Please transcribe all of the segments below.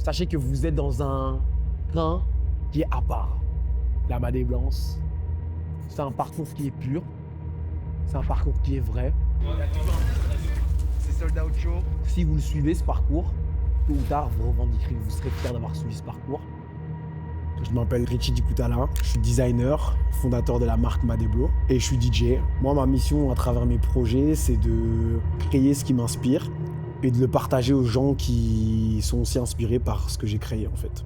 sachez que vous êtes dans un train qui est à part. La Madé Blanche, c'est un parcours qui est pur, c'est un parcours qui est vrai. C'est sold out show. Si vous le suivez, ce parcours, tôt ou tard, vous revendiquerez, vous serez fiers d'avoir suivi ce parcours. Je m'appelle Richie Dikoutala, je suis designer, fondateur de la marque Madeblo et je suis DJ. Moi, ma mission à travers mes projets, c'est de créer ce qui m'inspire et de le partager aux gens qui sont aussi inspirés par ce que j'ai créé en fait.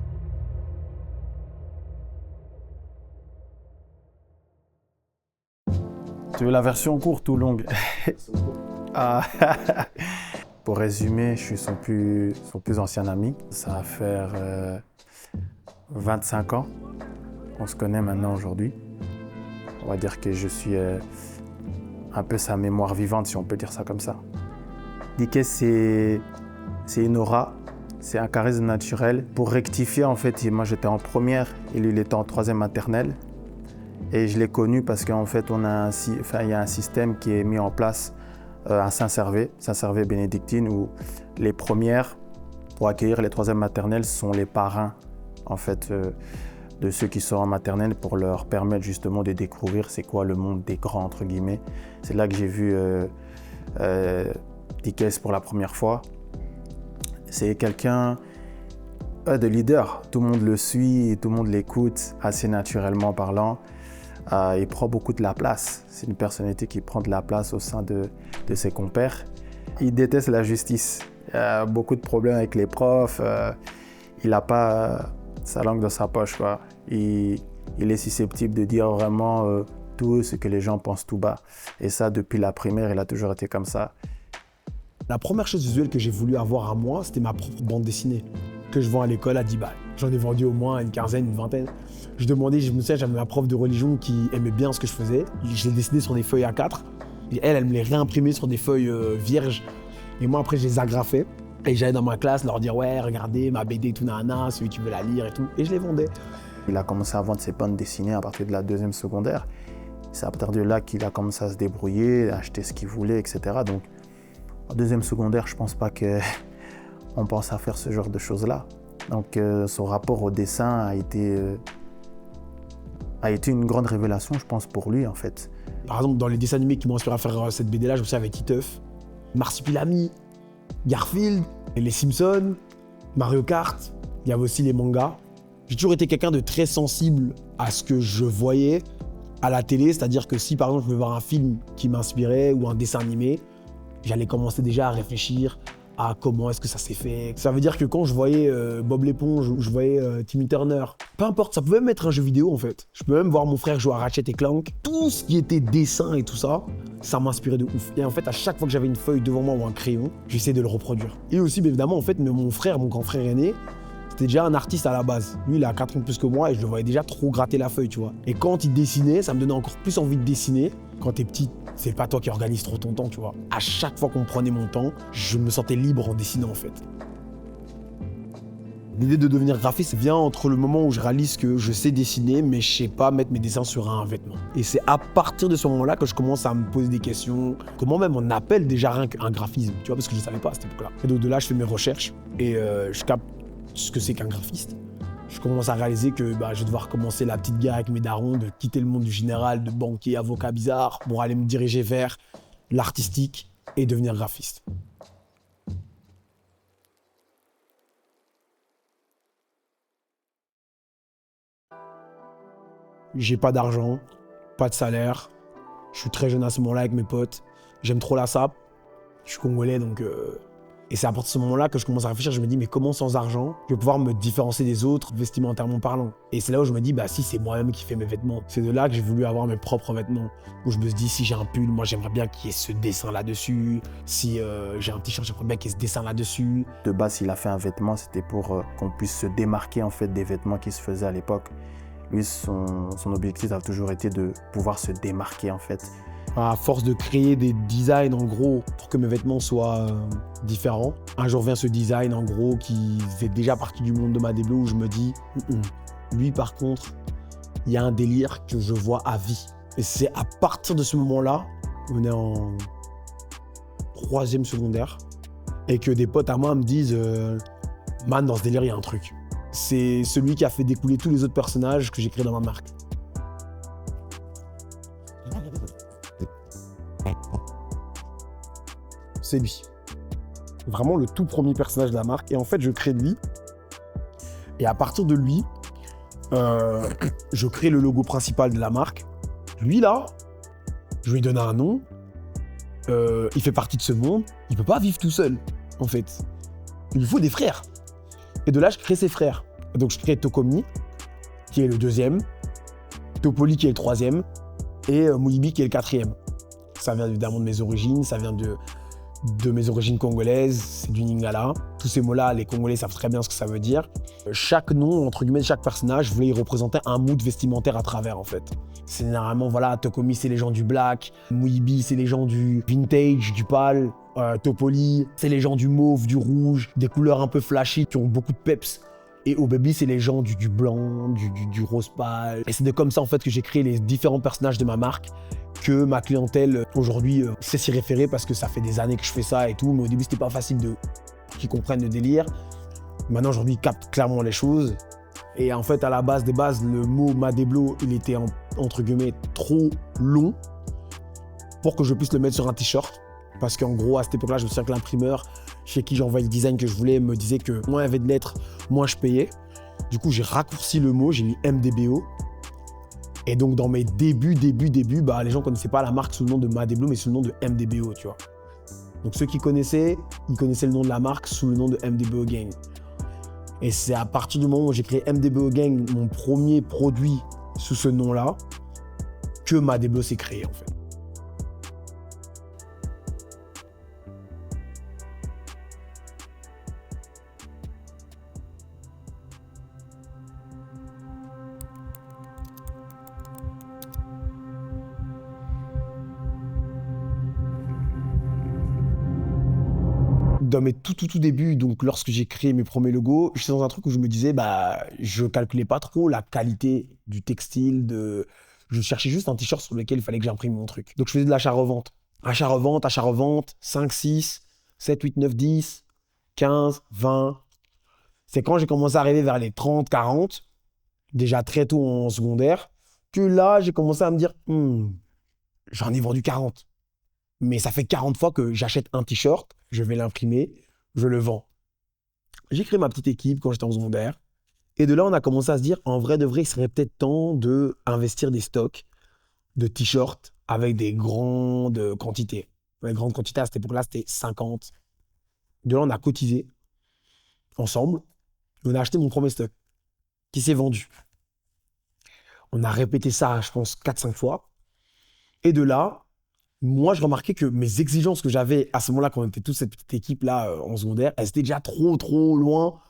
Tu veux la version courte ou longue? Ah. Pour résumer, je suis son plus ancien ami. Ça va faire 25 ans qu'on se connaît maintenant aujourd'hui. On va dire que je suis un peu sa mémoire vivante, si on peut dire ça comme ça. Diké, c'est une aura, c'est un charisme naturel. Pour rectifier, en fait, moi j'étais en première et lui il était en troisième maternelle. Et je l'ai connu parce qu'en fait, il y a un système qui est mis en place à Saint-Servais bénédictine, où les premières, pour accueillir les troisièmes maternelles, sont les parrains en fait, de ceux qui sont en maternelle pour leur permettre justement de découvrir c'est quoi le monde des grands, entre guillemets. C'est là que j'ai vu Dikes pour la première fois. C'est quelqu'un de leader. Tout le monde le suit et tout le monde l'écoute assez naturellement parlant. Il prend beaucoup de la place. C'est une personnalité qui prend de la place au sein de ses compères. Il déteste la justice. Il a beaucoup de problèmes avec les profs. Il n'a pas sa langue dans sa poche, quoi. Il est susceptible de dire vraiment tout ce que les gens pensent tout bas. Et ça, depuis la primaire, il a toujours été comme ça. La première chose visuelle que j'ai voulu avoir à moi, c'était ma propre bande dessinée que je vends à l'école à 10 balles. J'en ai vendu au moins une quinzaine, une vingtaine. Je me souviens, j'avais ma prof de religion qui aimait bien ce que je faisais. Je l'ai dessiné sur des feuilles A4. Et elle me les réimprimait sur des feuilles vierges. Et moi, après, je les agrafais. Et j'allais dans ma classe leur dire « Ouais, regardez, ma BD, tout nana, celui qui veut la lire et tout. » Et je les vendais. Il a commencé à vendre ses bandes dessinées à partir de la deuxième secondaire. C'est à partir de là qu'il a commencé à se débrouiller, à acheter ce qu'il voulait, etc. Donc, en deuxième secondaire, je pense pas qu'on pense à faire ce genre de choses-là. Donc, son rapport au dessin a été une grande révélation, je pense, pour lui, en fait. Par exemple, dans les dessins animés qui m'ont inspiré à faire cette BD-là, je me souviens avec Titeuf, Marsupilami, Garfield, les Simpsons, Mario Kart, il y avait aussi les mangas. J'ai toujours été quelqu'un de très sensible à ce que je voyais à la télé, c'est-à-dire que si par exemple je veux voir un film qui m'inspirait ou un dessin animé, j'allais commencer déjà à réfléchir à comment est-ce que ça s'est fait. Ça veut dire que quand je voyais Bob l'éponge ou je voyais Timmy Turner, peu importe, ça pouvait même être un jeu vidéo en fait. Je peux même voir mon frère jouer à Ratchet et Clank. Tout ce qui était dessin et tout ça, ça m'inspirait de ouf. Et en fait, à chaque fois que j'avais une feuille devant moi ou un crayon, j'essayais de le reproduire. Et aussi, bien évidemment, en fait, mon grand frère aîné, c'était déjà un artiste à la base. Lui, il a 4 ans de plus que moi et je le voyais déjà trop gratter la feuille, tu vois. Et quand il dessinait, ça me donnait encore plus envie de dessiner. Quand t'es petit, c'est pas toi qui organise trop ton temps, tu vois. À chaque fois qu'on prenait mon temps, je me sentais libre en dessinant, en fait. L'idée de devenir graphiste vient entre le moment où je réalise que je sais dessiner, mais je sais pas mettre mes dessins sur un vêtement. Et c'est à partir de ce moment-là que je commence à me poser des questions. Comment même on appelle déjà un graphisme, tu vois, parce que je savais pas à cette époque-là. Et donc de là, je fais mes recherches et je capte ce que c'est qu'un graphiste. Je commence à réaliser que je vais devoir commencer la petite guerre avec mes darons, de quitter le monde du général, de banquier, avocat bizarre, pour aller me diriger vers l'artistique et devenir graphiste. J'ai pas d'argent, pas de salaire. Je suis très jeune à ce moment-là avec mes potes. J'aime trop la sape. Je suis congolais donc... Et c'est à partir de ce moment-là que je commence à réfléchir. Je me dis, mais comment sans argent, je vais pouvoir me différencier des autres vestimentairement parlant? Et c'est là où je me dis, si c'est moi-même qui fais mes vêtements. C'est de là que j'ai voulu avoir mes propres vêtements. Où je me suis dit, si j'ai un pull, moi j'aimerais bien qu'il y ait ce dessin là-dessus. Si j'ai un t-shirt, j'aimerais bien qu'il y ait ce dessin là-dessus. De base, s'il a fait un vêtement, c'était pour qu'on puisse se démarquer en fait des vêtements qui se faisaient à l'époque. Lui, son objectif a toujours été de pouvoir se démarquer en fait. À force de créer des designs en gros pour que mes vêtements soient différents, un jour vient ce design en gros qui fait déjà partie du monde de Madeblo où je me dis lui par contre, il y a un délire que je vois à vie. Et c'est à partir de ce moment-là, on est en 3e secondaire, et que des potes à moi me disent Man, dans ce délire, il y a un truc. C'est celui qui a fait découler tous les autres personnages que j'ai créés dans ma marque. C'est lui. Vraiment le tout premier personnage de la marque. Et en fait, je crée lui. Et à partir de lui, je crée le logo principal de la marque. Lui, là, je lui ai donné un nom. Il fait partie de ce monde. Il peut pas vivre tout seul, en fait. Il lui faut des frères. Et de là, je crée ses frères. Et donc, je crée Tokomi, qui est le deuxième. Topoli, qui est le troisième. Et Mouibi, qui est le quatrième. Ça vient évidemment de mes origines. Ça vient de mes origines congolaises. C'est du Lingala. Tous ces mots-là, les Congolais savent très bien ce que ça veut dire. Chaque nom, entre guillemets, chaque personnage voulait y représenter un mood vestimentaire à travers, en fait. C'est généralement, voilà, Tokomi, c'est les gens du black. Mouibi, c'est les gens du vintage, du pâle. Topoli, c'est les gens du mauve, du rouge, des couleurs un peu flashy qui ont beaucoup de peps. Et au baby, c'est les gens du blanc, du rose pâle. Et c'est de comme ça, en fait, que j'ai créé les différents personnages de ma marque, que ma clientèle, aujourd'hui, sait s'y référer parce que ça fait des années que je fais ça et tout. Mais au début, c'était pas facile qu'ils comprennent le délire. Maintenant, aujourd'hui, ils captent clairement les choses. Et en fait, à la base des bases, le mot Madeblo, il était, entre guillemets, trop long pour que je puisse le mettre sur un t-shirt. Parce qu'en gros, à cette époque-là, je me souviens que l'imprimeur chez qui j'envoyais le design que je voulais me disait que moins il y avait de lettres, moins je payais. Du coup, j'ai raccourci le mot, j'ai mis MDBO. Et donc, dans mes débuts, les gens ne connaissaient pas la marque sous le nom de Madeblo, mais sous le nom de MDBO, tu vois. Donc, ceux qui connaissaient, ils connaissaient le nom de la marque sous le nom de MDBO Gang. Et c'est à partir du moment où j'ai créé MDBO Gang, mon premier produit sous ce nom-là, que Madeblo s'est créé, en fait. Dans mes tout débuts, donc lorsque j'ai créé mes premiers logos, j'étais dans un truc où je me disais, je calculais pas trop la qualité du textile, je cherchais juste un t-shirt sur lequel il fallait que j'imprime mon truc. Donc je faisais de l'achat-revente. Achat-revente, 5, 6, 7, 8, 9, 10, 15, 20. C'est quand j'ai commencé à arriver vers les 30, 40, déjà très tôt en secondaire, que là, j'ai commencé à me dire, j'en ai vendu 40. Mais ça fait 40 fois que j'achète un t-shirt, je vais l'imprimer, je le vends. J'ai créé ma petite équipe quand j'étais en secondaire. Et de là, on a commencé à se dire, en vrai de vrai, il serait peut-être temps d'investir des stocks de t-shirts avec des grandes quantités. Les grandes quantités, à cette époque-là, c'était 50. De là, on a cotisé ensemble. Et on a acheté mon premier stock qui s'est vendu. On a répété ça, je pense, 4-5 fois. Et de là, moi, je remarquais que mes exigences que j'avais à ce moment-là, quand on était toute cette petite équipe-là en secondaire, elles étaient déjà trop loin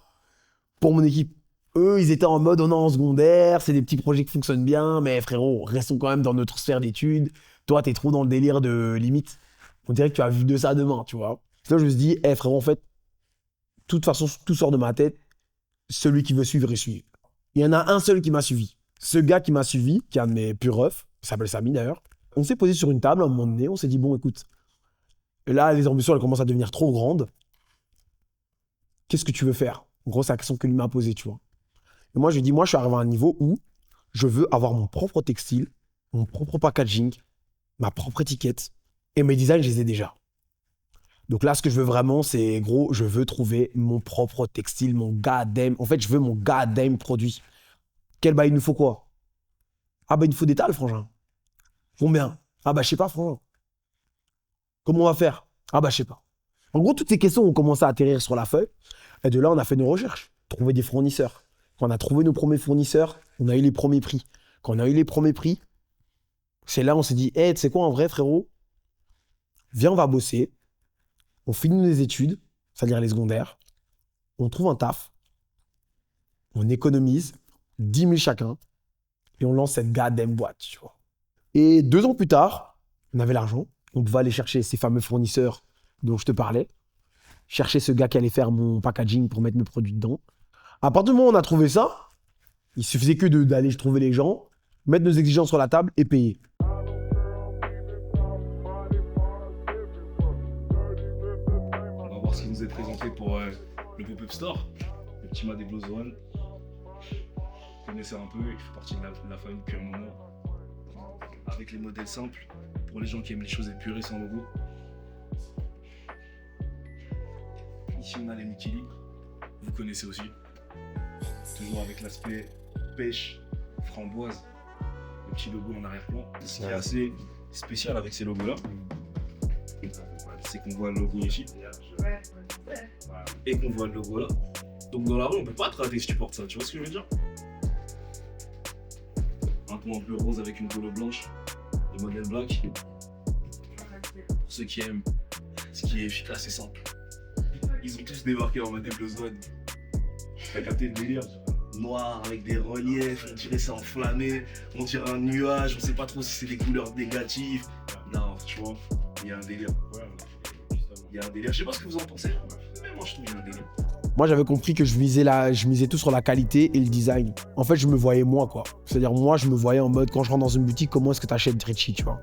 pour mon équipe. Eux, ils étaient en mode, on est en secondaire, c'est des petits projets qui fonctionnent bien, mais frérot, restons quand même dans notre sphère d'études. Toi, t'es trop dans le délire de limite. On dirait que tu as vu de ça demain, tu vois. Là, je me suis dit, frérot, en fait, de toute façon, tout sort de ma tête. Celui qui veut suivre, il suit. Il y en a un seul qui m'a suivi. Ce gars qui m'a suivi, qui est un de mes purs refs, il s'appelle Samy d'ailleurs. On s'est posé sur une table à un moment donné, on s'est dit, bon, écoute, là, les ambitions, elles commencent à devenir trop grandes. Qu'est-ce que tu veux faire? En gros, c'est la question que lui m'a posée, tu vois. Et moi, je lui ai dit, moi, je suis arrivé à un niveau où je veux avoir mon propre textile, mon propre packaging, ma propre étiquette, et mes designs, je les ai déjà. Donc là, ce que je veux vraiment, c'est, gros, je veux trouver mon propre textile, mon goddamn... En fait, je veux mon goddamn produit. Il nous faut quoi? Il nous faut des tales, frangin. Combien? Je sais pas, frangin. Comment on va faire? Je sais pas. En gros, toutes ces questions ont commencé à atterrir sur la feuille. Et de là, on a fait nos recherches. Trouver des fournisseurs. Quand on a trouvé nos premiers fournisseurs, on a eu les premiers prix. Quand on a eu les premiers prix, c'est là on s'est dit, tu sais quoi, en vrai, frérot? Viens, on va bosser. On finit nos études, c'est-à-dire les secondaires. On trouve un taf. On économise 10 000 chacun. Et on lance cette goddamn boîte, tu vois. Et 2 ans plus tard, on avait l'argent. On pouvait aller chercher ces fameux fournisseurs dont je te parlais. Chercher ce gars qui allait faire mon packaging pour mettre mes produits dedans. À partir du moment où on a trouvé ça, il suffisait que d'aller trouver les gens, mettre nos exigences sur la table et payer. On va voir ce qui nous est présenté pour le pop-up store. Ultima des Blows One. Vous connaissez un peu, il fait partie de la famille depuis un moment. Avec les modèles simples, pour les gens qui aiment les choses épurées sans logo. Ici on a les Mikili, vous connaissez aussi. Toujours avec l'aspect pêche, framboise, le petit logo en arrière-plan. Ce qui est assez spécial avec ces logos-là, c'est qu'on voit le logo ici et qu'on voit le logo là. Donc dans la rue, on peut pas te rater si tu portes ça, tu vois ce que je veux dire? Un ton un peu rose avec une polo blanche, le modèle black. Pour ceux qui aiment ce qui est efficace et simple. Ils ont tous débarqué en mode Blows One. T'as capté le délire? Noir avec des reliefs, on dirait c'est enflammé, on dirait un nuage, on sait pas trop si c'est des couleurs négatives. Non, tu vois, il y a un délire. Il y a un délire. Je sais pas ce que vous en pensez, mais moi je trouve qu'il y a un délire. Moi, j'avais compris que je misais tout sur la qualité et le design. En fait, je me voyais moi, quoi. C'est-à-dire, moi, je me voyais en mode, quand je rentre dans une boutique, comment est-ce que tu achètes Richie, tu vois.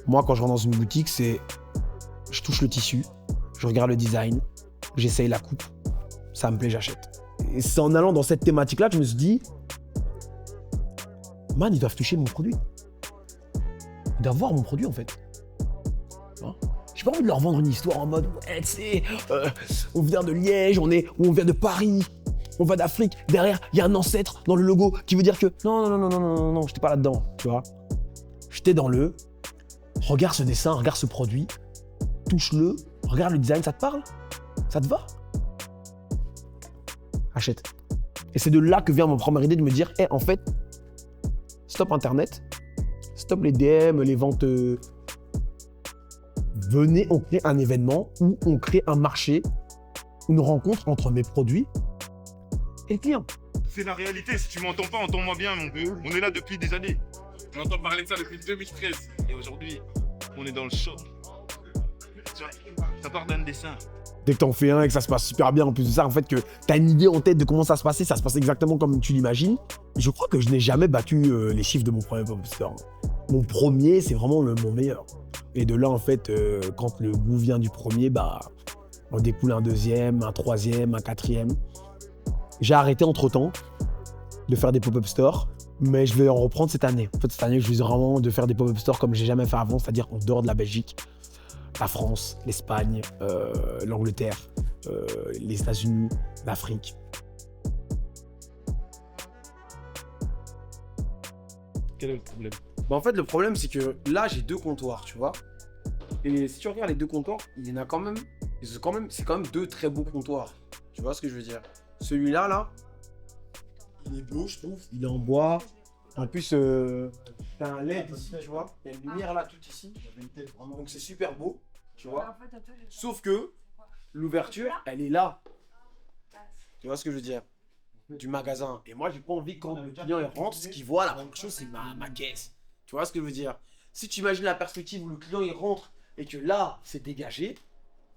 Moi, quand je rentre dans une boutique, c'est... Je touche le tissu, je regarde le design, j'essaye la coupe, ça me plaît, j'achète. Et c'est en allant dans cette thématique-là que je me suis dit, man, ils doivent toucher mon produit. Ils doivent voir mon produit, en fait. Hein? J'ai pas envie de leur vendre une histoire en mode, ouais, tu sais, on vient de Liège, ou on vient de Paris, on va d'Afrique. Derrière, il y a un ancêtre dans le logo qui veut dire que non, j'étais pas là-dedans, tu vois. J'étais dans le, regarde ce dessin, regarde ce produit, touche-le, regarde le design, ça te parle? Ça te va? Achète. Et c'est de là que vient mon première idée de me dire, en fait, stop Internet, stop les DM, les ventes. Venez, on crée un événement où on crée un marché, une rencontre entre mes produits et le client. C'est la réalité, si tu m'entends pas, entends-moi bien mon peu. On est là depuis des années. On entend parler de ça depuis 2013. Et aujourd'hui, on est dans le shop. Tu vois, ça part d'un dessin. Dès que t'en fais un et que ça se passe super bien, en plus de ça, en fait, que t'as une idée en tête de comment ça se passe exactement comme tu l'imagines. Je crois que je n'ai jamais battu les chiffres de mon premier pop-up store. Mon premier, c'est vraiment mon meilleur. Et de là, en fait, quand le goût vient du premier, bah, on découle un deuxième, un troisième, un quatrième. J'ai arrêté entre-temps de faire des pop-up stores, mais je vais en reprendre cette année. En fait, cette année, je vise vraiment de faire des pop-up stores comme j'ai jamais fait avant, c'est-à-dire en dehors de la Belgique, la France, l'Espagne, l'Angleterre, les États-Unis, l'Afrique. Quel est le problème? Bah en fait, le problème, c'est que là, j'ai 2 comptoirs, tu vois. Et si tu regardes les 2 comptoirs, il y en a quand même, c'est quand même 2 très beaux comptoirs. Tu vois ce que je veux dire? Celui-là, là, il est beau, je trouve. Il est en bois. En plus, t'as un LED ici, tu vois. Il y a une lumière là, tout ici. Donc c'est super beau, tu vois. Sauf que l'ouverture, elle est là. Tu vois ce que je veux dire? Du magasin. Et moi, j'ai pas envie que quand le client il rentre, ce qu'il voit, la première chose, c'est ma caisse. Tu vois ce que je veux dire? Si tu imagines la perspective où le client il rentre et que là, c'est dégagé,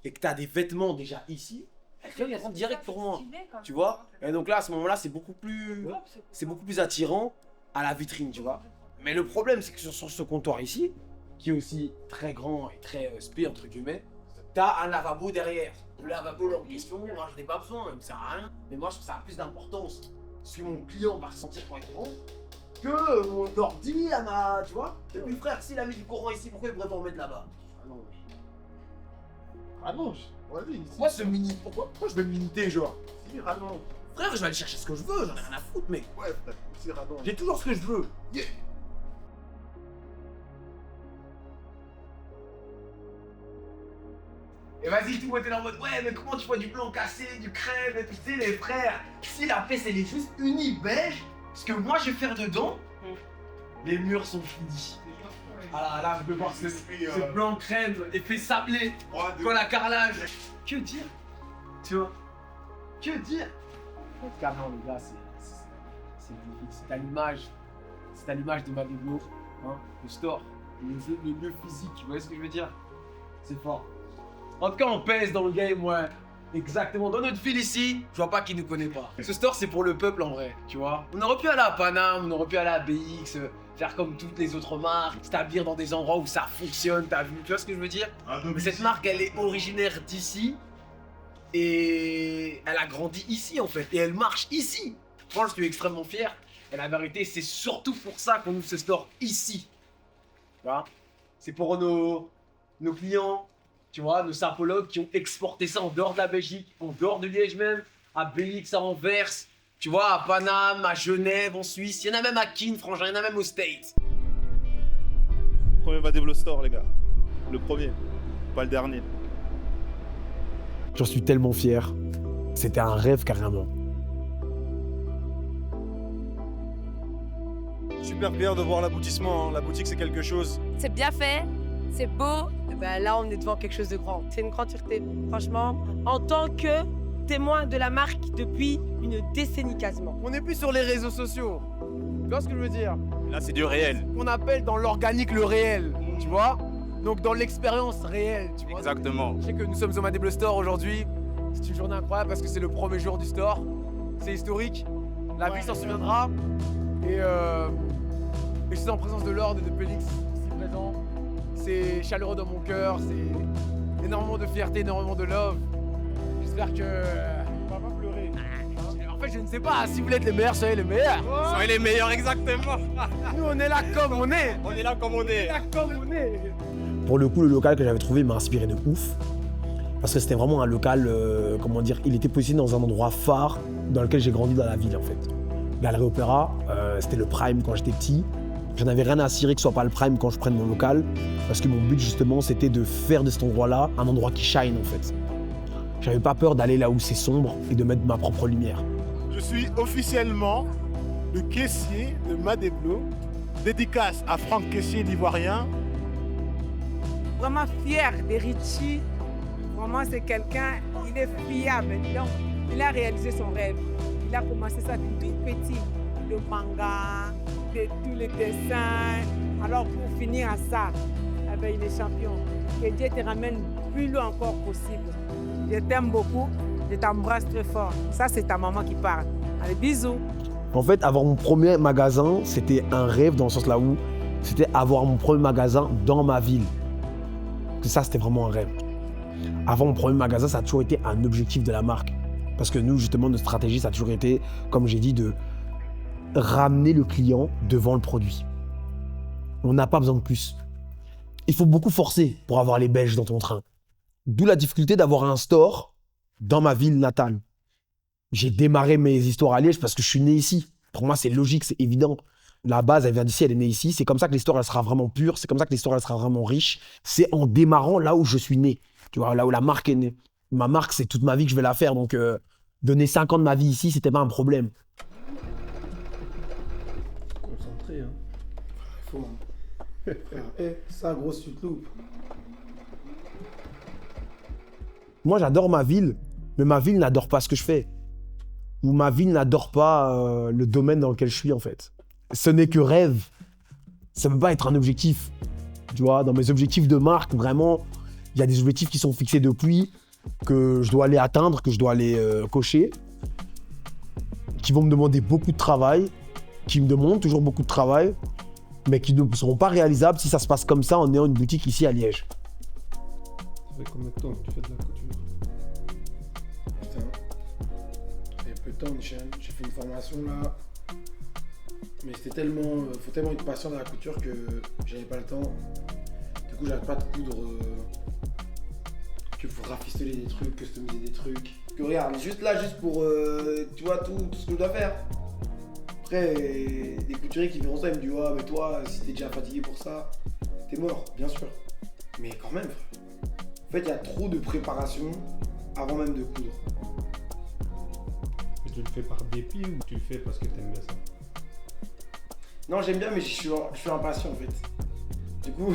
et que tu as des vêtements déjà ici, le client il rentre direct pour moi. Tu vois? Et donc là, à ce moment-là, c'est beaucoup plus attirant à la vitrine, tu vois. Mais le problème, c'est que sur ce comptoir ici, qui est aussi très grand et très spé, entre guillemets, tu as un lavabo derrière. Le lavabo en question, moi, je n'ai pas besoin, il me sert à rien. Mais moi, je trouve que ça a plus d'importance. Parce que mon client va ressentir quand il rentre, que mon ordi, tu vois. Et puis frère, s'il a mis du courant ici, pourquoi il pourrait pas en mettre là-bas? Rallonge. Vas-y. Moi, ce mini, pourquoi je vais me limiter, genre? Si, rallonge. Frère, je vais aller chercher ce que je veux, j'en ai rien à foutre, mec. Ouais, frère. Si, rallonge. J'ai toujours ce que je veux. Yeah. Et vas-y, tout le monde est là en mode, ouais, mais comment tu vois du blanc cassé, du crème, et tu sais, les frères, si la pièce elle est juste unie beige, ce que moi je vais faire dedans, les murs sont finis. Ah là, je peux voir ce blanc crème, effet sablé, colle à carrelage. Que dire? Tu vois? Que dire? Car non, les gars, c'est magnifique. C'est à l'image de ma vidéo, hein, le store, le lieu physique, vous voyez ce que je veux dire? C'est fort. En tout cas, on pèse dans le game, ouais. Exactement. Dans notre ville ici, je vois pas qui nous connaît pas. Ce store, c'est pour le peuple en vrai, tu vois. On aurait pu aller à Paname, on aurait pu aller à BX, faire comme toutes les autres marques, s'établir dans des endroits où ça fonctionne, t'as vu, tu vois ce que je veux dire? Mais cette marque, elle est originaire d'ici et elle a a grandi ici en fait, et elle marche ici. Franchement, je suis extrêmement fier. Et la vérité, c'est surtout pour ça qu'on ouvre ce store ici. Tu vois, c'est pour nos clients, tu vois, nos sapologues qui ont exporté ça en dehors de la Belgique, en dehors de Liège même, à Bélix, à Anvers, tu vois, à Paname, à Genève, en Suisse. Il y en a même à Keene, franchement, il y en a même aux States. Premier Madeblo Store, les gars. Le premier, pas le dernier. J'en suis tellement fier. C'était un rêve carrément. Super fier de voir l'aboutissement. La boutique, c'est quelque chose. C'est bien fait, c'est beau. Eh ben là, on est devant quelque chose de grand. C'est une grande fierté, franchement. En tant que témoin de la marque depuis une décennie quasiment. On n'est plus sur les réseaux sociaux. Tu vois ce que je veux dire? Là, c'est du réel. On appelle dans l'organique le réel, tu vois? Donc dans l'expérience réelle, tu vois? Exactement. Je sais que nous sommes au Madeblo Store aujourd'hui. C'est une journée incroyable parce que c'est le premier jour du store. C'est historique. La ville s'en souviendra. Et je suis en présence de Lord et de Félix ici présent. C'est chaleureux dans mon cœur. C'est énormément de fierté, énormément de love. J'espère que... On va pas pleurer. En fait, je ne sais pas. Si vous voulez être les meilleurs, soyez les meilleurs. Soyez les meilleurs, exactement. Nous, on est là comme on est. On est là comme on est. Là comme on est. Pour le coup, le local que j'avais trouvé m'a inspiré de ouf. Parce que c'était vraiment un local, comment dire, il était positionné dans un endroit phare dans lequel j'ai grandi dans la ville en fait. Galerie Opéra, c'était le prime quand j'étais petit. J'en avais rien à cirer que ce soit pas le prime quand je prenne mon local. Parce que mon but justement, c'était de faire de cet endroit-là un endroit qui shine en fait. J'avais pas peur d'aller là où c'est sombre et de mettre ma propre lumière. Je suis officiellement le caissier de Madeblo. Dédicace à Franck Caissier l'Ivoirien. Vraiment fier de Richie. Vraiment, c'est quelqu'un, il est fiable. Donc, il a réalisé son rêve. Il a commencé ça depuis tout petit. Le manga, tous les dessins. Alors, pour finir à ça, eh ben, il est champion. Que Dieu te ramène plus loin encore possible. Je t'aime beaucoup, je t'embrasse très fort. Ça, c'est ta maman qui parle. Allez, bisous. En fait, avoir mon premier magasin, c'était un rêve dans le sens là où c'était avoir mon premier magasin dans ma ville. Que ça, c'était vraiment un rêve. Avoir mon premier magasin, ça a toujours été un objectif de la marque. Parce que nous, justement, notre stratégie, ça a toujours été, comme j'ai dit, de ramener le client devant le produit. On n'a pas besoin de plus. Il faut beaucoup forcer pour avoir les Belges dans ton train. D'où la difficulté d'avoir un store dans ma ville natale. J'ai démarré mes histoires à Liège parce que je suis né ici. Pour moi, c'est logique, c'est évident. La base, elle vient d'ici, elle est née ici. C'est comme ça que l'histoire, elle sera vraiment pure. C'est comme ça que l'histoire, elle sera vraiment riche. C'est en démarrant là où je suis né. Tu vois, là où la marque est née. Ma marque, c'est toute ma vie que je vais la faire. Donc, donner 5 ans de ma vie ici, c'était pas un problème. Concentré, hein. Il faut. Ça, grosse tu te loupes. Moi, j'adore ma ville, mais ma ville n'adore pas ce que je fais. Ou ma ville n'adore pas le domaine dans lequel je suis, en fait. Ce n'est que rêve. Ça ne peut pas être un objectif. Tu vois, dans mes objectifs de marque, vraiment, il y a des objectifs qui sont fixés depuis, que je dois aller atteindre, que je dois aller cocher, qui vont me demander beaucoup de travail, qui me demandent toujours beaucoup de travail, mais qui ne seront pas réalisables si ça se passe comme ça en ayant une boutique ici à Liège. Ça fait combien de temps que tu fais de la couture? Putain. Ça fait peu de temps, Michel. J'ai fait une formation là. Mais c'était tellement. Faut tellement être patient dans la couture que j'avais pas le temps. Du coup, j'arrête pas de coudre. Que faut rafistoler des trucs, customiser des trucs. Que regarde, juste là, juste pour. Tu vois, tout ce que je dois faire. Après, des couturiers qui verront ça, ils me disent: ouais, mais toi, si t'es déjà fatigué pour ça, t'es mort, bien sûr. Mais quand même, frère. En fait, il y a trop de préparation avant même de coudre. Et tu le fais par dépit ou tu le fais parce que t'aimes bien ça? Non, j'aime bien, mais je suis impatient en fait. Du coup.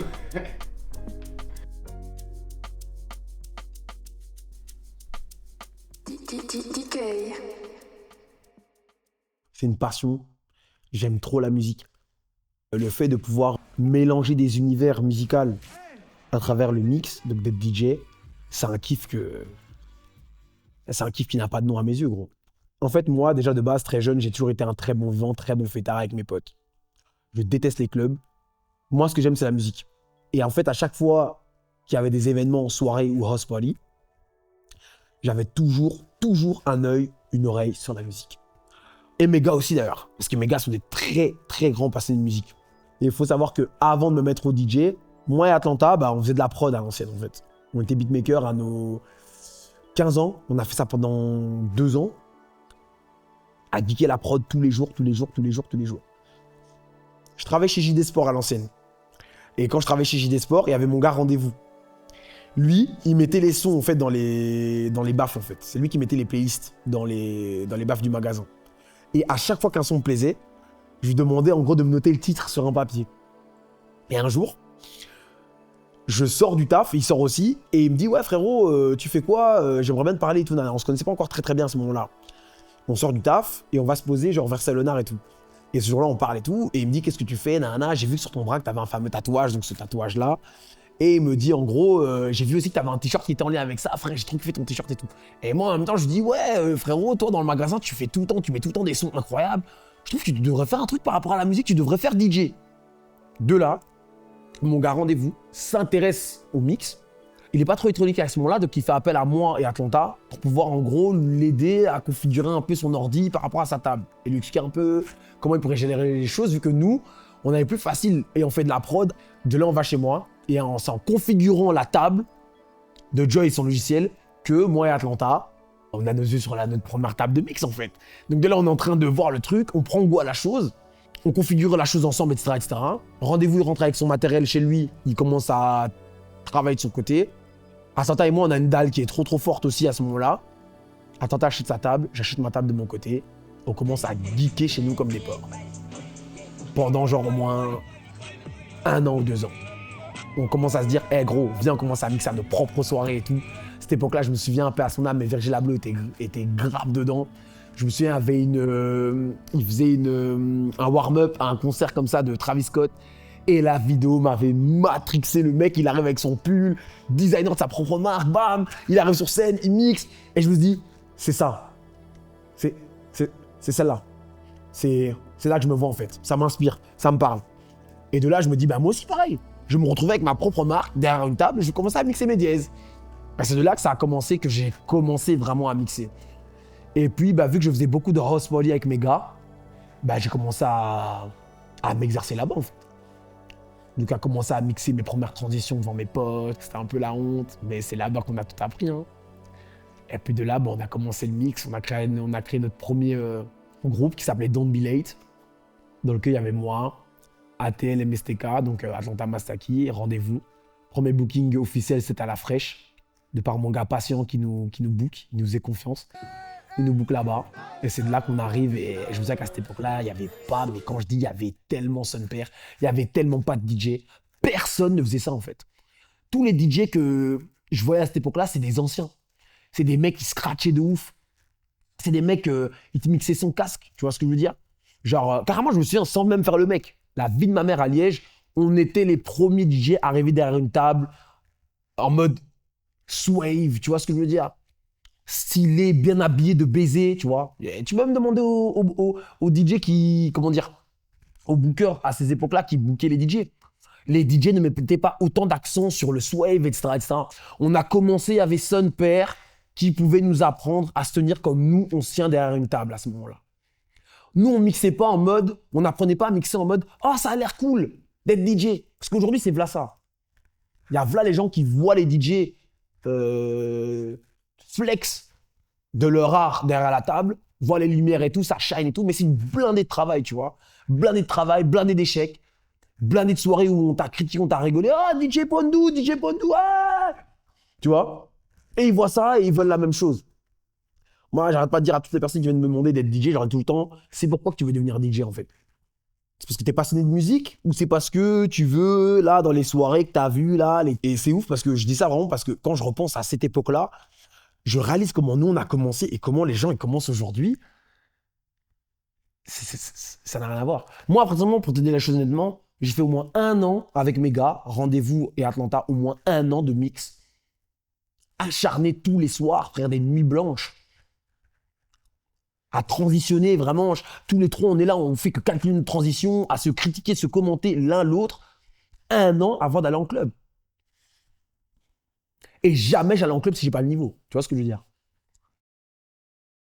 C'est une passion. J'aime trop la musique. Le fait de pouvoir mélanger des univers musicaux à travers le mix, donc d'être DJ, c'est un kiff qui n'a pas de nom à mes yeux, gros. En fait, moi, déjà de base, très jeune, j'ai toujours été un très bon vivant, très bon fêtard avec mes potes. Je déteste les clubs. Moi, ce que j'aime, c'est la musique. Et en fait, à chaque fois qu'il y avait des événements en soirée ou house party, j'avais toujours toujours un œil, une oreille sur la musique. Et mes gars aussi d'ailleurs, parce que mes gars sont des très très grands passionnés de musique. Et il faut savoir qu'avant de me mettre au DJ, moi et Atlanta, bah, on faisait de la prod à l'ancienne en fait. On était beatmaker à nos 15 ans, on a fait ça pendant 2 ans. À geeker la prod tous les jours. Je travaillais chez JD Sport à l'ancienne. Et quand je travaillais chez JD Sport, il y avait mon gars Rendez-vous. Lui, il mettait les sons en fait dans les baffes en fait. C'est lui qui mettait les playlists dans les baffes du magasin. Et à chaque fois qu'un son me plaisait, je lui demandais en gros de me noter le titre sur un papier. Et un jour, je sors du taf, il sort aussi, et il me dit « Ouais frérot, tu fais quoi? J'aimerais bien te parler et tout. » On se connaissait pas encore très bien à ce moment-là. On sort du taf et on va se poser genre vers Saint-Léonard et tout. Et ce jour-là, on parle et tout, et il me dit « Qu'est-ce que tu fais? Nana, j'ai vu que sur ton bras que t'avais un fameux tatouage, donc ce tatouage-là. » Et il me dit en gros, j'ai vu aussi que t'avais un t-shirt qui était en lien avec ça, frère, j'ai trop kiffé ton t-shirt et tout. Et moi en même temps, je lui dis « Ouais frérot, toi dans le magasin, tu mets tout le temps des sons incroyables. Je trouve que tu devrais faire un truc par rapport à la musique, tu devrais faire DJ. » De là, mon gars Rendez-vous s'intéresse au mix. Il n'est pas trop électronique à ce moment-là, donc il fait appel à moi et Atlanta pour pouvoir en gros l'aider à configurer un peu son ordi par rapport à sa table et lui expliquer un peu comment il pourrait générer les choses vu que nous, on avait plus facile et on fait de la prod. De là, on va chez moi et c'est en configurant la table de Joy et son logiciel que moi et Atlanta, on a nos yeux sur notre première table de mix en fait. Donc de là, on est en train de voir le truc, on prend goût à la chose. On configure la chose ensemble, etc., etc. Rendez-vous, il rentre avec son matériel chez lui. Il commence à travailler de son côté. Atlanta et moi, on a une dalle qui est trop forte aussi à ce moment-là. Atlanta achète sa table, j'achète ma table de mon côté. On commence à geeker chez nous comme des porcs. Pendant genre au moins 1 an ou 2 ans. On commence à se dire, hey, gros, viens, on commence à mixer à nos propres soirées et tout. Cette époque-là, je me souviens un peu à son âme, mais Virgil Abloh était grave dedans. Je me souviens, il faisait un warm-up à un concert comme ça de Travis Scott. Et la vidéo m'avait matrixé. Le mec, il arrive avec son pull, designer de sa propre marque, bam, il arrive sur scène, il mixe. Et je me dis, c'est ça. C'est celle-là. C'est là que je me vois en fait. Ça m'inspire, ça me parle. Et de là, je me dis, bah moi aussi pareil. Je me retrouvais avec ma propre marque derrière une table et je commençais à mixer mes dièses. Et c'est de là que ça a commencé, que j'ai commencé vraiment à mixer. Et puis, bah, vu que je faisais beaucoup de house party avec mes gars, bah, j'ai commencé à m'exercer là-bas, en fait. Donc, à commencer à mixer mes premières transitions devant mes potes, c'était un peu la honte, mais c'est là-bas qu'on a tout appris. Hein. Et puis de là, bah, on a commencé le mix, on a créé notre premier groupe qui s'appelait Don't Be Late, dans lequel il y avait moi, ATL, MSTK, donc Atlanta Mastaki, Rendez-vous. Premier booking officiel, c'était à La Fraîche, de par mon gars patient qui nous book, il nous faisait confiance. Il nous boucle là-bas. Et c'est de là qu'on arrive. Et je vous dis qu'à cette époque-là, il n'y avait pas, mais quand je dis il y avait tellement son père, il n'y avait tellement pas de DJ. Personne ne faisait ça en fait. Tous les DJ que je voyais à cette époque-là, c'est des anciens. C'est des mecs qui scratchaient de ouf. C'est des mecs, ils te mixaient son casque. Tu vois ce que je veux dire? Genre, carrément, je me souviens, sans même faire le mec. La vie de ma mère à Liège, on était les premiers DJ arrivés derrière une table en mode swave. Tu vois ce que je veux dire? Stylé, bien habillé de baiser, tu vois. Et tu peux me demander aux DJ qui, comment dire, aux bookers à ces époques-là qui bookaient les DJ. Les DJ ne mettaient pas autant d'accent sur le swave, etc., etc. On a commencé, il y avait Son Père qui pouvait nous apprendre à se tenir comme nous, on se tient derrière une table à ce moment-là. Nous, on mixait pas en mode, on n'apprenait pas à mixer en mode « Oh, ça a l'air cool d'être DJ ». Parce qu'aujourd'hui, c'est v'là ça. Il y a v'là les gens qui voient les DJ flex de leur art derrière la table, voient les lumières et tout, ça shine et tout, mais c'est une blindée de travail, tu vois. Blindée de travail, blindée d'échecs, blindée de soirées où on t'a critiqué, on t'a rigolé. « Ah, DJ Pondou, ah !» Tu vois. Et ils voient ça et ils veulent la même chose. Moi, j'arrête pas de dire à toutes les personnes qui viennent me demander d'être DJ, j'arrête tout le temps, c'est pourquoi que tu veux devenir DJ en fait. C'est parce que t'es passionné de musique ou c'est parce que tu veux, là, dans les soirées que t'as vues, là, Et c'est ouf parce que je dis ça vraiment parce que quand je repense à cette époque-là, je réalise comment nous, on a commencé et comment les gens, ils commencent aujourd'hui. Ça n'a rien à voir. Moi, précisément, pour te dire la chose honnêtement, j'ai fait au moins 1 an avec mes gars, Rendez-vous et Atlanta, au moins 1 an de mix. Acharné tous les soirs, frère, des nuits blanches. À transitionner, vraiment, tous les 3, on est là, on fait que calculer une transition, à se critiquer, se commenter l'un l'autre, 1 an avant d'aller en club. Et jamais j'allais en club si j'ai pas le niveau. Tu vois ce que je veux dire?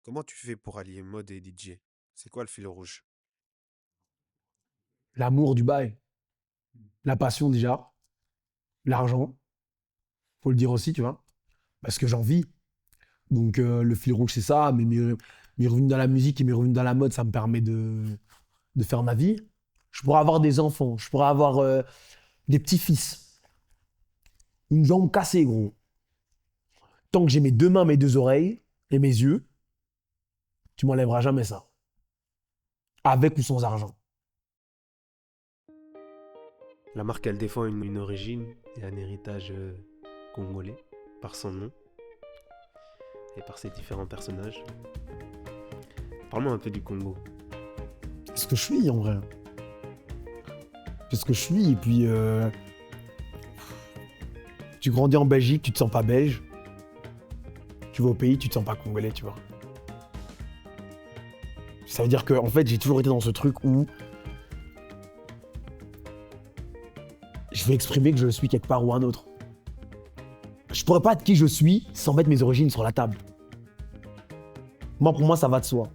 Comment tu fais pour allier mode et DJ? C'est quoi le fil rouge? L'amour du bail, la passion déjà, l'argent, faut le dire aussi, tu vois, parce que j'en vis. Donc le fil rouge, c'est ça, mais mes revenus dans la musique et mes revenus dans la mode, ça me permet de faire ma vie. Je pourrais avoir des enfants, je pourrais avoir des petits-fils, une jambe cassée, gros. Tant que j'ai mes deux mains, mes deux oreilles et mes yeux, tu m'enlèveras jamais ça. Avec ou sans argent. La marque, elle défend une origine et un héritage congolais par son nom et par ses différents personnages. Parle-moi un peu du Congo. C'est ce que je suis en vrai. C'est ce que je suis. Et puis, tu grandis en Belgique, tu te sens pas belge. Tu vas au pays, tu te sens pas congolais, tu vois. Ça veut dire que, en fait, j'ai toujours été dans ce truc où je vais exprimer que je suis quelque part ou un autre. Je pourrais pas être qui je suis sans mettre mes origines sur la table. Moi, pour moi, ça va de soi.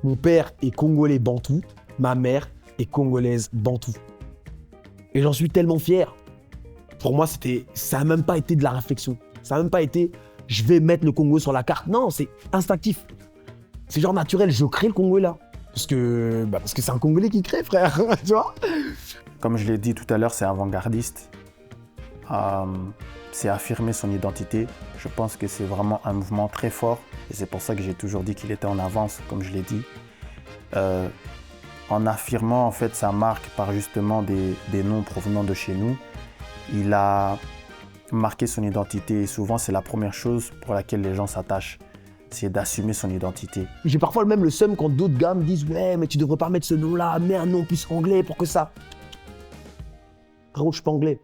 Mon père est congolais bantou, ma mère est congolaise bantou. Et j'en suis tellement fier. Pour moi, ça n'a même pas été de la réflexion. Ça n'a même pas été, je vais mettre le Congo sur la carte. Non, c'est instinctif. C'est genre naturel, je crée le Congo là. Parce que c'est un Congolais qui crée, frère, tu vois. Comme je l'ai dit tout à l'heure, c'est avant-gardiste. C'est affirmer son identité. Je pense que c'est vraiment un mouvement très fort. Et c'est pour ça que j'ai toujours dit qu'il était en avance, comme je l'ai dit. En affirmant en fait sa marque par justement des noms provenant de chez nous, il a marqué son identité. Et souvent, c'est la première chose pour laquelle les gens s'attachent. C'est d'assumer son identité. J'ai parfois même le seum quand d'autres gars me disent « Ouais, mais tu devrais pas mettre ce nom-là, mets un nom plus anglais pour que ça... » Gros, je suis pas anglais.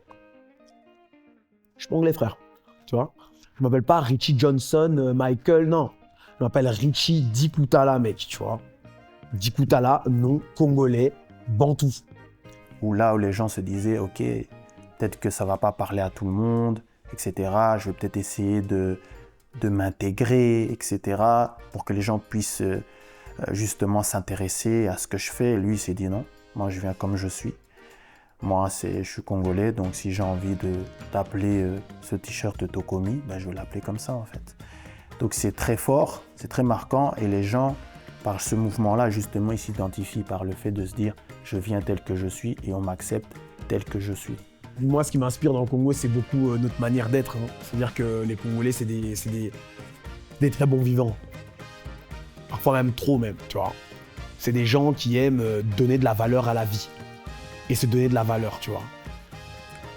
Je suis pas anglais, frère. Tu vois? Je m'appelle pas Richie Johnson, Michael, non. Je m'appelle Richie Dikutala, mec, tu vois. Dikutala, nom congolais, bantou. Où là où les gens se disaient « Ok, peut-être que ça va pas parler à tout le monde, etc. Je vais peut-être essayer de m'intégrer, etc. pour que les gens puissent justement s'intéresser à ce que je fais. » Lui, il s'est dit non, moi je viens comme je suis. Moi, je suis congolais, donc si j'ai envie d'appeler ce t-shirt Tokomi, ben, je vais l'appeler comme ça en fait. Donc c'est très fort, c'est très marquant et les gens, par ce mouvement-là, justement, ils s'identifient par le fait de se dire je viens tel que je suis et on m'accepte tel que je suis. Moi, ce qui m'inspire dans le Congo, c'est beaucoup notre manière d'être. Hein. C'est-à-dire que les Congolais, c'est des très bons vivants. Parfois même trop même, tu vois. C'est des gens qui aiment donner de la valeur à la vie. Et se donner de la valeur, tu vois.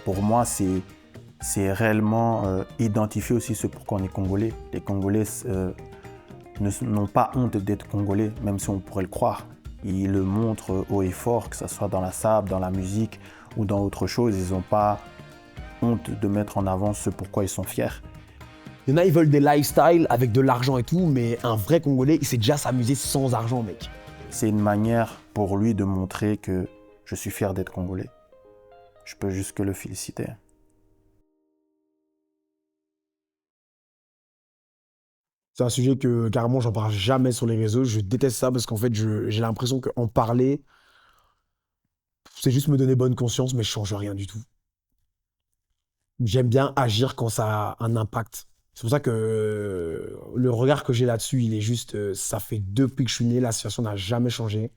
Pour moi, c'est réellement identifier aussi ce pourquoi on est Congolais. Les Congolais n'ont pas honte d'être Congolais, même si on pourrait le croire. Ils le montrent haut et fort, que ce soit dans la sable, dans la musique ou dans autre chose. Ils n'ont pas honte de mettre en avant ce pourquoi ils sont fiers. Il y en a, ils veulent des lifestyles avec de l'argent et tout, mais un vrai Congolais, il sait déjà s'amuser sans argent, mec. C'est une manière pour lui de montrer que je suis fier d'être Congolais. Je peux juste que le féliciter. C'est un sujet que carrément j'en parle jamais sur les réseaux. Je déteste ça parce qu'en fait j'ai l'impression qu'en parler, c'est juste me donner bonne conscience, mais je change rien du tout. J'aime bien agir quand ça a un impact. C'est pour ça que le regard que j'ai là-dessus, il est juste, ça fait depuis que je suis né, la situation n'a jamais changé.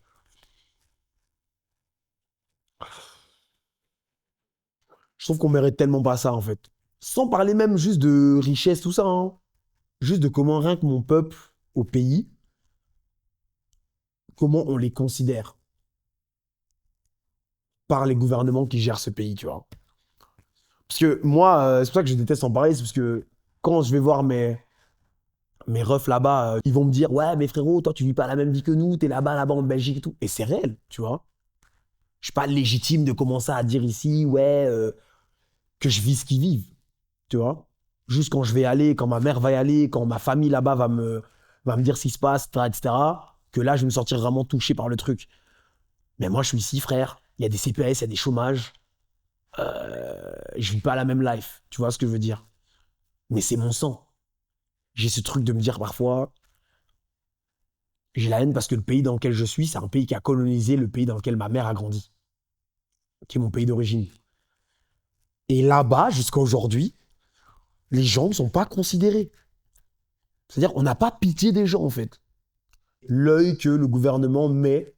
Je trouve qu'on mérite tellement pas ça en fait. Sans parler même juste de richesse, tout ça, hein. Juste de comment rien que mon peuple au pays, comment on les considère par les gouvernements qui gèrent ce pays, tu vois. Parce que moi, c'est pour ça que je déteste en parler, c'est parce que quand je vais voir mes refs là-bas, ils vont me dire « Ouais, mais frérot, toi, tu vis pas la même vie que nous, t'es là-bas en Belgique et tout. » Et c'est réel, tu vois. Je suis pas légitime de commencer à dire ici « Ouais, que je vis ce qu'ils vivent. » Tu vois. Juste quand je vais aller, quand ma mère va y aller, quand ma famille là-bas va me dire ce qui se passe, etc., que là, je vais me sentir vraiment touché par le truc. Mais moi, je suis ici, frère. Il y a des CPS, il y a des chômages. Je vis pas la même life. Tu vois ce que je veux dire? Mais c'est mon sang. J'ai ce truc de me dire parfois, J'ai la haine parce que le pays dans lequel je suis, c'est un pays qui a colonisé le pays dans lequel ma mère a grandi, qui est mon pays d'origine. Et là-bas, jusqu'à aujourd'hui, les gens ne sont pas considérés. C'est-à-dire, on n'a pas pitié des gens, en fait. L'œil que le gouvernement met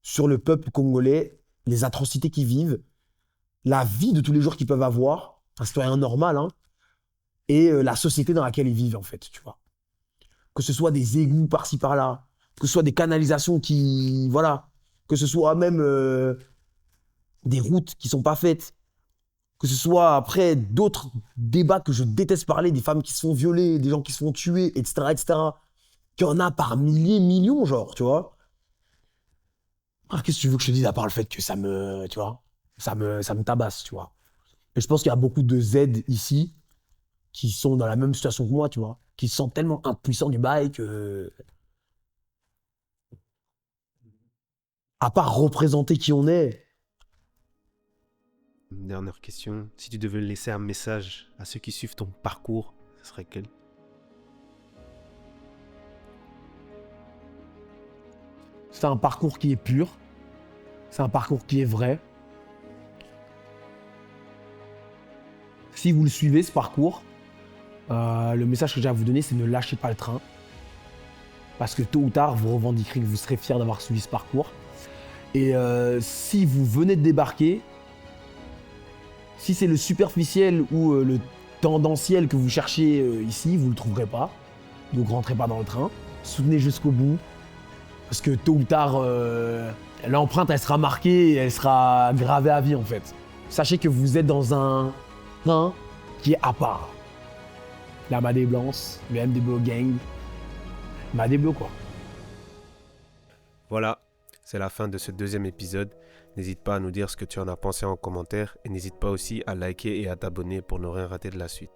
sur le peuple congolais, les atrocités qu'ils vivent, la vie de tous les jours qu'ils peuvent avoir, un citoyen normal, hein, et la société dans laquelle ils vivent, en fait, tu vois. Que ce soit des égouts par-ci, par-là, que ce soit des canalisations qui... Voilà. Que ce soit même des routes qui sont pas faites. Que ce soit après d'autres débats que je déteste parler, des femmes qui se font violer, des gens qui se font tuer, etc., etc. Qu'il y en a par milliers, millions, genre, tu vois. Alors, qu'est-ce que tu veux que je te dise à part le fait que ça me... Tu vois, ça me tabasse, tu vois. Et je pense qu'il y a beaucoup de Z ici qui sont dans la même situation que moi, tu vois. Qui se sentent tellement impuissants du bail que... À part représenter qui on est... Dernière question. Si tu devais laisser un message à ceux qui suivent ton parcours, ce serait quel? C'est un parcours qui est pur. C'est un parcours qui est vrai. Si vous le suivez, ce parcours, le message que j'ai à vous donner, c'est ne lâchez pas le train. Parce que tôt ou tard, vous revendiquerez que vous serez fiers d'avoir suivi ce parcours. Et si vous venez de débarquer, si c'est le superficiel ou le tendanciel que vous cherchez ici, vous ne le trouverez pas. Donc rentrez pas dans le train. Soutenez jusqu'au bout. Parce que tôt ou tard, l'empreinte, elle sera marquée et elle sera gravée à vie, en fait. Sachez que vous êtes dans un train qui est à part. La Madé Blanche, le MDBO Gang. Madéblo, quoi. Voilà, c'est la fin de ce deuxième épisode. N'hésite pas à nous dire ce que tu en as pensé en commentaire et n'hésite pas aussi à liker et à t'abonner pour ne rien rater de la suite.